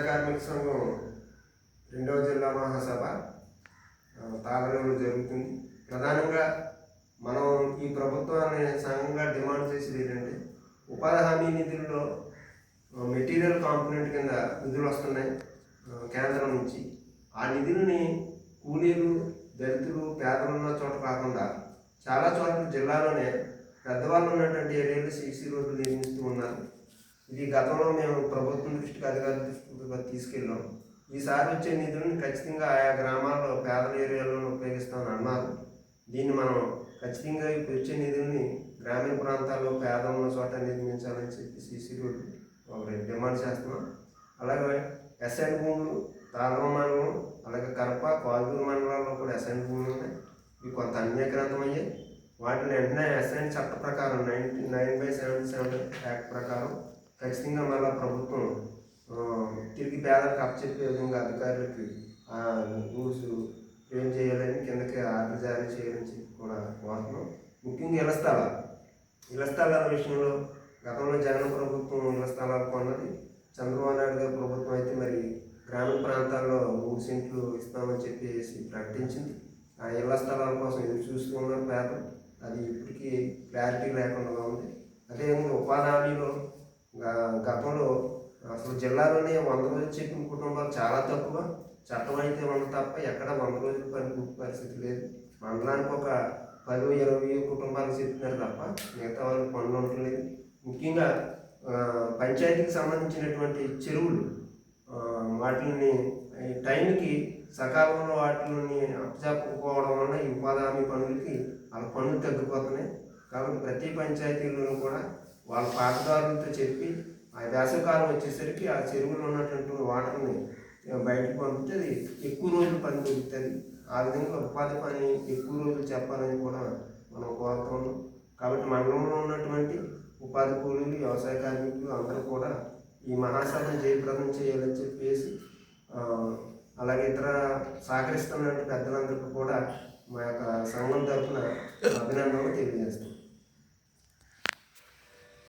కార్మిక సంఘం 2వ జిల్లా మహాసభ తాళరేవులో జరుగుతుంది. ప్రధానంగా మనం ఈ ప్రభుత్వాన్ని సంఘంగా డిమాండ్ చేసేది ఏంటంటే, ఉపాధి హామీ నిధుల్లో మెటీరియల్ కాంపోనెంట్ కింద నిధులు వస్తున్నాయి కేంద్రం నుంచి. ఆ నిధులని కూలీలు, దళితులు, పేదలు ఉన్న చోట కాకుండా చాలా చోట్ల జిల్లాలోనే పెద్దవాళ్ళు ఉన్నటువంటి ఏరియాలో సీసీ రోడ్లు నిర్మిస్తూ ఉన్నారు. ఇది గతంలో మేము ప్రభుత్వం దృష్టికి, అధికారుల దృష్టికి తీసుకెళ్ళాం. ఈసారి వచ్చే నిధులను ఖచ్చితంగా ఆయా గ్రామాల్లో పేదల ఏరియాలో ఉపయోగిస్తామని అన్నారు. దీన్ని మనం ఖచ్చితంగా ఇప్పుడు వచ్చే నిధుల్ని గ్రామీణ ప్రాంతాల్లో పేదలు ఉన్న చోట నిర్మించాలని చెప్పి సీసీ రోడ్లు ఒకటి డిమాండ్ చేస్తున్నాం. అలాగే ఎస్ఎండ్ భూములు తాళం మండలం, అలాగే కరప, కోల్గూరు మండలాల్లో కూడా ఎస్ఎండ్ భూములు ఉన్నాయి. ఇవి కొంత అన్యాక్రాంతమయ్యాయి. వాటిని వెంటనే ఎస్ఎండ్ చట్ట ప్రకారం 99/77 యాక్ట్ ప్రకారం ఖచ్చితంగా మళ్ళీ ప్రభుత్వం తిరిగి పేదలకు అప్పచెప్పే విధంగా అధికారులకి రూల్స్ ఫ్రేమ్ చేయాలని, కిందకి ఆర్డర్ జారీ చేయాలని చెప్పి కూడా కోరుతున్నాం. ముఖ్యంగా ఇళ్ల స్థలాల విషయంలో గతంలో జగన్ ప్రభుత్వం ఇళ్ల స్థలాలు కొన్నది. చంద్రబాబు నాయుడు గారి ప్రభుత్వం అయితే మరి గ్రామీణ ప్రాంతాల్లో 3 సెంట్లు ఇస్తామని చెప్పేసి ప్రకటించింది. ఆ ఇళ్ల స్థలాల కోసం ఎదురు చూస్తూ ఉన్నారు పేదలు. అది ఇప్పటికీ క్లారిటీ లేకుండా ఉంది. అదేవిధంగా ఉపాధి హామీలో గతంలో అసలు జిల్లాలోనే 100 రోజులు చెప్పిన కుటుంబాలు చాలా తక్కువ. చట్టం అయితే 100 తప్ప ఎక్కడ 100 రోజులు పని పరిస్థితి లేదు. మండలానికి ఒక 10-20 కుటుంబాలకు చెప్తున్నారు తప్ప మిగతా వాళ్ళకి పనులు ఉండలేదు. ముఖ్యంగా పంచాయతీకి సంబంధించినటువంటి చెరువులు వాటిని టైంకి సకాలంలో వాటిని అప్పచెప్పకపోవడం వల్ల ఈ ఉపాధి హామీ పనులకి వాళ్ళ పనులు తగ్గిపోతున్నాయి. కాబట్టి ప్రతి పంచాయతీలోనూ కూడా వాళ్ళ పాతదారులతో చెప్పి ఆ వేసవికాలం వచ్చేసరికి ఆ చెరువులో ఉన్నటువంటి వాటర్ని బయటకు పంపితే అది ఎక్కువ రోజులు పని దొరుకుతుంది. ఆ విధంగా ఉపాధి పని ఎక్కువ రోజులు చెప్పాలని కూడా మనం కోరుతున్నాం. కాబట్టి మండలంలో ఉన్నటువంటి ఉపాధి కూలీలు, వ్యవసాయ కార్మికులు అందరూ కూడా ఈ మహాసభను జయప్రదం చేయాలని చెప్పేసి, అలాగే ఇతర సహకరిస్తున్న పెద్దలందరికీ కూడా మా యొక్క సంఘం తరఫున అభినందనలు తెలియజేస్తాం.